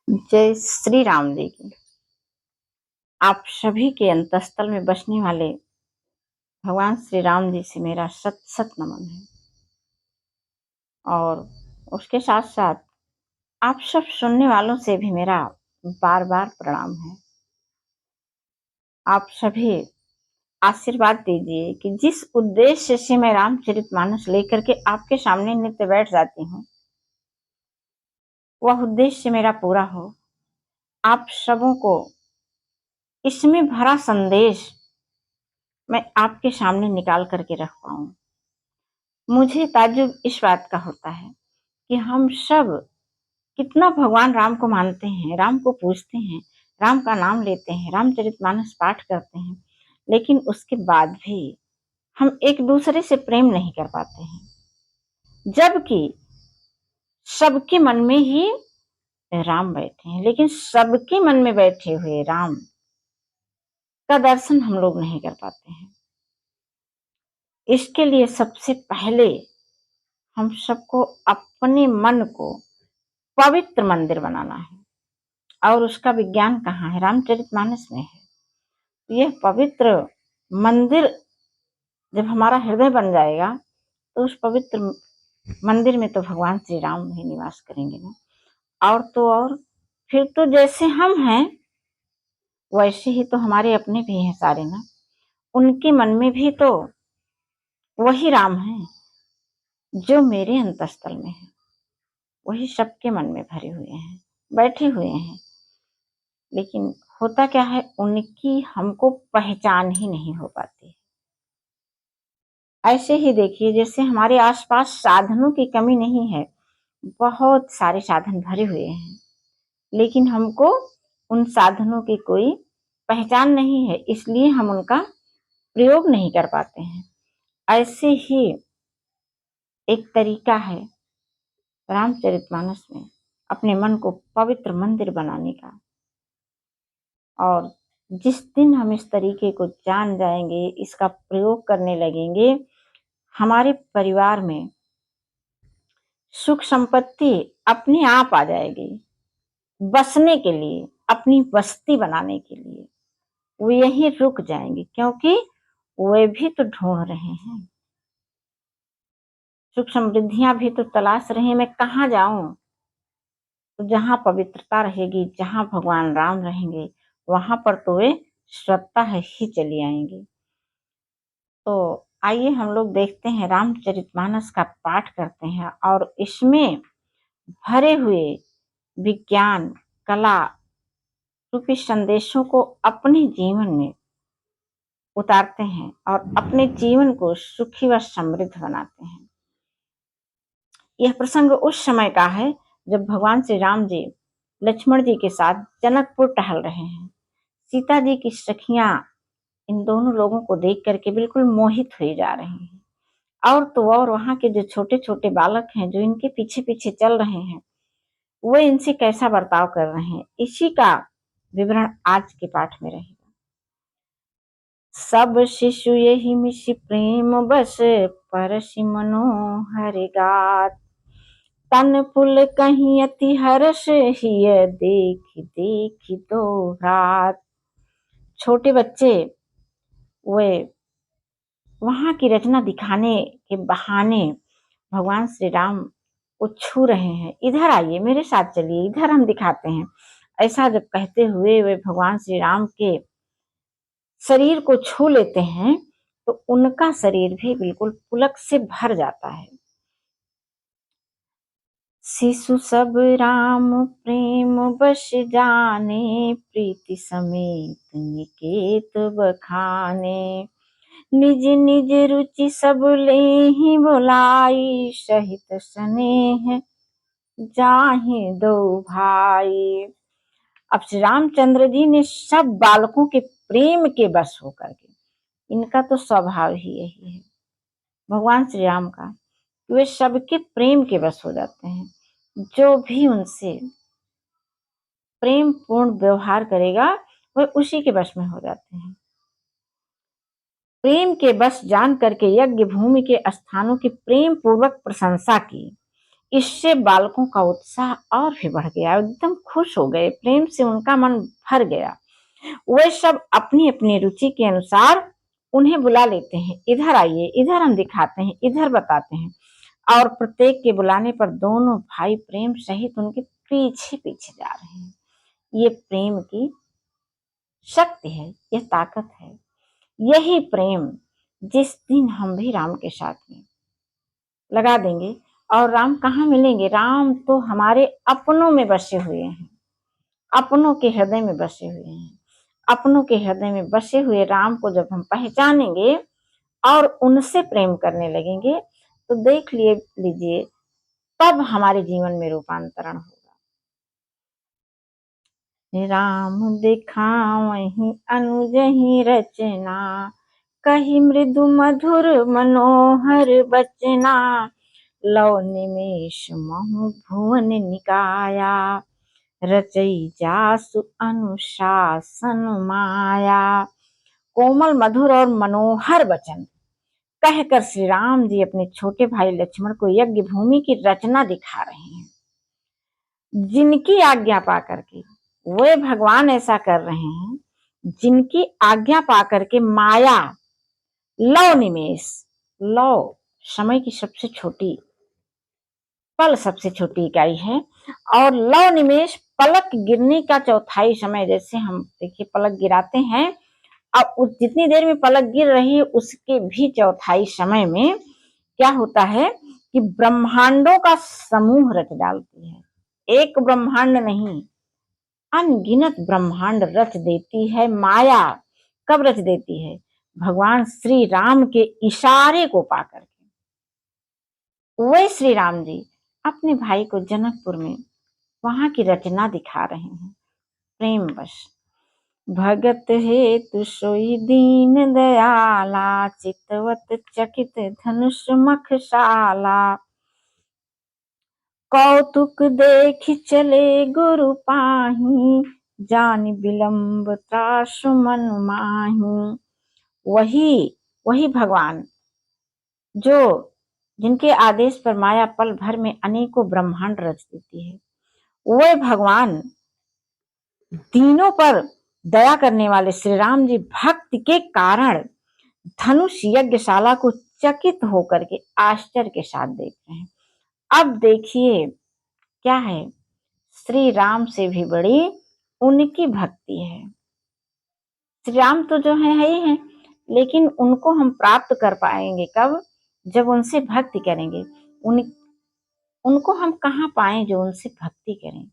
जय श्री राम जी की। आप सभी के अंतःस्थल में बसने वाले भगवान श्री राम जी से मेरा सत सत नमन है और उसके साथ साथ आप सब सुनने वालों से भी मेरा बार बार प्रणाम है। आप सभी आशीर्वाद दीजिए कि जिस उद्देश्य से मैं रामचरितमानस लेकर के आपके सामने नित्य बैठ जाती हूँ वह उद्देश्य मेरा पूरा हो। आप सबों को इसमें भरा संदेश मैं आपके सामने निकाल करके रख पाऊं। मुझे ताज्जुब इस बात का होता है कि हम सब कितना भगवान राम को मानते हैं, राम को पूजते हैं, राम का नाम लेते हैं, रामचरितमानस पाठ करते हैं, लेकिन उसके बाद भी हम एक दूसरे से प्रेम नहीं कर पाते हैं, जबकि सबके मन में ही राम बैठे हैं, लेकिन सबके मन में बैठे हुए राम का दर्शन हम लोग नहीं कर पाते हैं। इसके लिए सबसे पहले हम सबको अपने मन को पवित्र मंदिर बनाना है और उसका विज्ञान कहाँ है? रामचरितमानस में है। यह पवित्र मंदिर जब हमारा हृदय बन जाएगा तो उस पवित्र मंदिर में तो भगवान श्री राम ही निवास करेंगे ना। और तो और फिर तो जैसे हम हैं वैसे ही तो हमारे अपने भी हैं सारे ना। उनके मन में भी तो वही राम है जो मेरे अंतःस्थल में है, वही सबके मन में भरे हुए हैं, बैठे हुए हैं। लेकिन होता क्या है, उनकी हमको पहचान ही नहीं हो पाती। ऐसे ही देखिए जैसे हमारे आसपास साधनों की कमी नहीं है, बहुत सारे साधन भरे हुए हैं, लेकिन हमको उन साधनों की कोई पहचान नहीं है, इसलिए हम उनका प्रयोग नहीं कर पाते हैं। ऐसे ही एक तरीका है रामचरितमानस में अपने मन को पवित्र मंदिर बनाने का। और जिस दिन हम इस तरीके को जान जाएंगे, इसका प्रयोग करने लगेंगे, हमारे परिवार में सुख संपत्ति अपने आप आ जाएगी। बसने के लिए, अपनी बस्ती बनाने के लिए वो यहीं रुक जाएंगे, क्योंकि वे भी तो ढूंढ रहे हैं, सुख समृद्धियां भी तो तलाश रहे हैं। मैं कहाँ जाऊं? तो जहां पवित्रता रहेगी, जहां भगवान राम रहेंगे, वहां पर तो वे स्वतः ही चली आएंगे। तो आइए हम लोग देखते हैं, रामचरितमानस का पाठ करते हैं और इसमें भरे हुए विज्ञान कला रूपी संदेशों को अपने जीवन में उतारते हैं और अपने जीवन को सुखी व समृद्ध बनाते हैं। यह प्रसंग उस समय का है जब भगवान श्री राम जी लक्ष्मण जी के साथ जनकपुर टहल रहे हैं। सीता जी की सखियां इन दोनों लोगों को देख करके बिल्कुल मोहित हुए जा रहे हैं। और तो और वहां के जो छोटे छोटे बालक हैं जो इनके पीछे पीछे चल रहे हैं, वो इनसे कैसा बर्ताव कर रहे हैं, इसी का विवरण आज के पाठ में रहेगा। सब शिशु यही मिशि प्रेम बस, परसि मनोहर गात। तन पुल कहीं अति हर्ष, हिय देख देख दो रात। छोटे बच्चे वे वहां की रचना दिखाने के बहाने भगवान श्री राम को छू रहे हैं। इधर आइए, मेरे साथ चलिए, इधर हम दिखाते हैं। ऐसा जब कहते हुए वे भगवान श्री राम के शरीर को छू लेते हैं तो उनका शरीर भी बिल्कुल पुलक से भर जाता है। शिशु सब राम प्रेम बस जाने, प्रीति समेत निकेत बखाने। निज निज रुचि सब लेहि बुलाई, सहित स्नेह जाहि दो भाई। अब श्री रामचंद्र जी ने सब बालकों के प्रेम के बस होकर के, इनका तो स्वभाव ही यही है भगवान श्री राम का, वे सबके प्रेम के बस हो जाते हैं। जो भी उनसे प्रेम पूर्ण व्यवहार करेगा वह उसी के बस में हो जाते हैं। प्रेम के बस जान करके यज्ञ भूमि के स्थानों की प्रेम पूर्वक प्रशंसा की। इससे बालकों का उत्साह और भी बढ़ गया, एकदम खुश हो गए, प्रेम से उनका मन भर गया। वे सब अपनी अपनी रुचि के अनुसार उन्हें बुला लेते हैं, इधर आइए, इधर हम दिखाते हैं, इधर बताते हैं, और प्रत्येक के बुलाने पर दोनों भाई प्रेम सहित उनके पीछे पीछे जा रहे हैं। ये प्रेम की शक्ति है, यह ताकत है। यही प्रेम जिस दिन हम भी राम के साथ में लगा देंगे, और राम कहाँ मिलेंगे? राम तो हमारे अपनों में बसे हुए हैं, अपनों के हृदय में बसे हुए हैं। अपनों के हृदय में बसे हुए राम को जब हम पहचानेंगे और उनसे प्रेम करने लगेंगे, तो देख लीजिए, तब हमारे जीवन में रूपांतरण होगा। राम दिखावहि अनुजहि रचना, कही मृदु मधुर मनोहर बचना, लव निमेष महु भुवन निकाया, रचई जासु अनुशासन माया। कोमल मधुर और मनोहर वचन कहकर श्री राम जी अपने छोटे भाई लक्ष्मण को यज्ञ भूमि की रचना दिखा रहे हैं। जिनकी आज्ञा पा करके वे भगवान ऐसा कर रहे हैं, जिनकी आज्ञा पा करके माया, लव निमेष, लव समय की सबसे छोटी पल, सबसे छोटी इकाई है, और लव निमेष पलक गिरने का चौथाई समय। जैसे हम देखिए पलक गिराते हैं, अब जितनी देर में पलक गिर रही है उसके भी चौथाई समय में क्या होता है कि ब्रह्मांडों का समूह रच डालती है। एक ब्रह्मांड नहीं, अनगिनत ब्रह्मांड रच देती है माया। कब रच देती है? भगवान श्री राम के इशारे को पाकर के। वे श्री राम जी अपने भाई को जनकपुर में वहां की रचना दिखा रहे हैं प्रेम वश। भगत हेतु सोई दीन दयाला, चितवत चकित धनुष मखशाला, कौतुक देखि चले गुरु पाही, जानि विलंब त्रासु मन माही। वही भगवान जो जिनके आदेश पर माया पल भर में अनेकों ब्रह्मांड रच देती है, वह भगवान दीनों पर दया करने वाले श्री राम जी भक्ति के कारण धनुष यज्ञशाला को चकित होकर के आश्चर्य के साथ देख रहे हैं। अब देखिए क्या है, श्री राम से भी बड़ी उनकी भक्ति है। श्री राम तो जो है ही है, लेकिन उनको हम प्राप्त कर पाएंगे कब? जब उनसे भक्ति करेंगे। उनको हम कहाँ पाए जो उनसे भक्ति करें?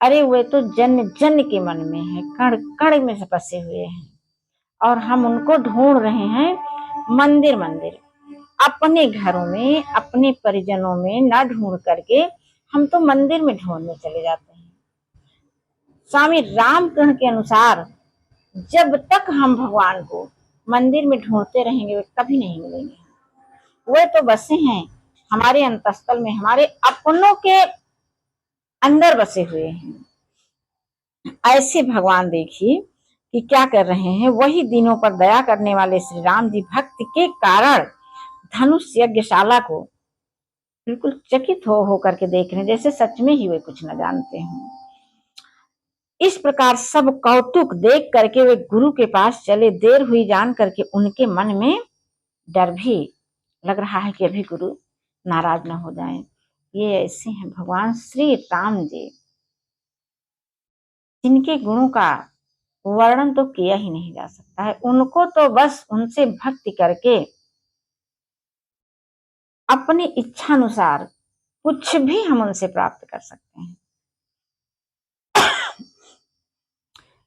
अरे वे तो जन जन के मन में है, कण कण में से बसे हुए हैं, और हम उनको ढूंढ रहे हैं मंदिर मंदिर, अपने घरों में, अपने परिजनों में ना ढूंढ करके हम तो मंदिर में ढूंढने चले जाते हैं। स्वामी रामकृष्ण के अनुसार जब तक हम भगवान को मंदिर में ढूंढते रहेंगे वे कभी नहीं मिलेंगे। वे तो बसे हैं हमारे अंतस्थल में, हमारे अपनों के अंदर बसे हुए हैं। ऐसे भगवान देखिए कि क्या कर रहे हैं। वही दिनों पर दया करने वाले श्री राम जी भक्ति के कारण धनुष यज्ञशाला को बिल्कुल चकित हो करके देख रहे हैं, जैसे सच में ही वे कुछ न जानते हैं। इस प्रकार सब कौतुक देख करके वे गुरु के पास चले। देर हुई जान करके उनके मन में डर भी लग रहा है कि अभी गुरु नाराज न हो जाएं। ये ऐसे हैं भगवान श्री राम जी, जिनके गुणों का वर्णन तो किया ही नहीं जा सकता है। उनको तो बस उनसे भक्ति करके अपनी इच्छा अनुसार कुछ भी हम उनसे प्राप्त कर सकते हैं।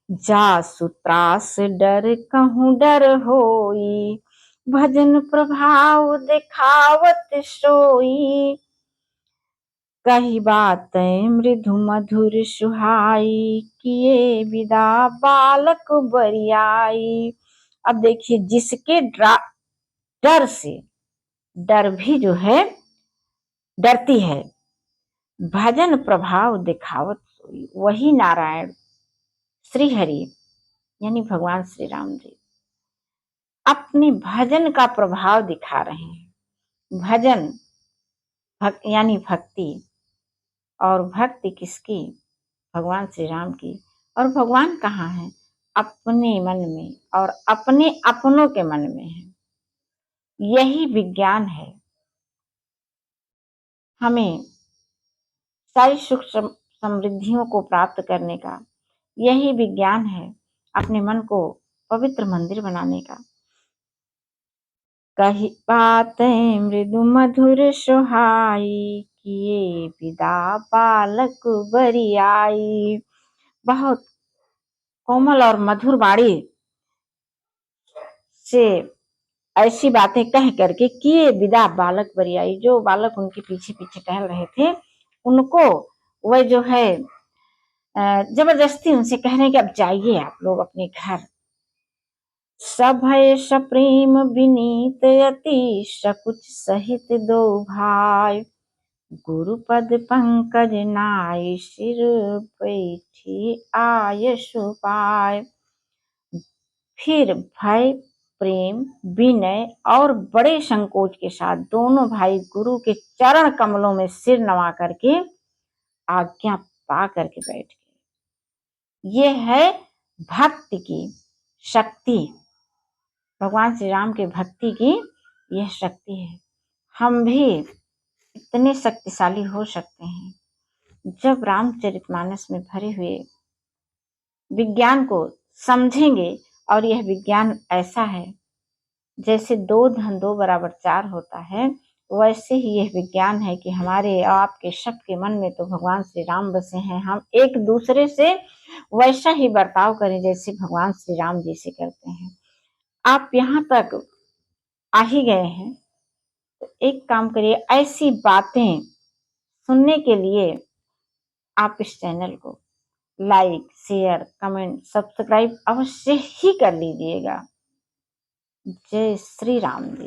जासु त्रास डर कहूँ डर होई, भजन प्रभाव दिखावत सोई, कही बात मृदु मधुर सुहाई, किए विदा बालक बरियाई। अब देखिए, जिसके डर से डर भी जो है डरती है, भजन प्रभाव दिखावत सोई, वही नारायण श्री हरि यानी भगवान श्री राम जी अपने भजन का प्रभाव दिखा रहे हैं। भजन यानी भक्ति। और भक्ति किसकी? भगवान श्री राम की। और भगवान कहाँ है? अपने मन में और अपने अपनों के मन में है। यही विज्ञान है हमें सारी सुख समृद्धियों को प्राप्त करने का। यही विज्ञान है अपने मन को पवित्र मंदिर बनाने का। कही बातें मृदु मधुर सुहाई, किए विदा बालक बरियाई। बहुत कोमल और मधुर वाणी से ऐसी बातें कह करके किए विदा बालक बरियाई। जो बालक उनके पीछे पीछे टहल रहे थे उनको वह जो है जबरदस्ती उनसे कह रहे हैं कि अब जाइए आप लोग अपने घर। सभय सप्रेम विनीत अति, सकुच सहित दो भाई। गुरुपद पंकज नाय, सिर बैठी आय सुपाय। फिर भय, प्रेम, विनय और बड़े संकोच के साथ दोनों भाई गुरु के चरण कमलों में सिर नवा करके आज्ञा पा करके बैठ गए। ये है भक्ति की शक्ति। भगवान श्री राम के भक्ति की यह शक्ति है। हम भी इतने शक्तिशाली हो सकते हैं जब रामचरितमानस में भरे हुए विज्ञान को समझेंगे। और यह विज्ञान ऐसा है जैसे 2 धन 2 बराबर 4 होता है, वैसे ही यह विज्ञान है कि हमारे आपके सबके मन में तो भगवान श्री राम बसे हैं। हम एक दूसरे से वैसा ही बर्ताव करें जैसे भगवान श्री राम जी से करते हैं। आप यहाँ तक आ ही गए हैं तो एक काम करिए, ऐसी बातें सुनने के लिए आप इस चैनल को लाइक, शेयर, कमेंट, सब्सक्राइब अवश्य ही कर लीजिएगा। जय श्री राम जी।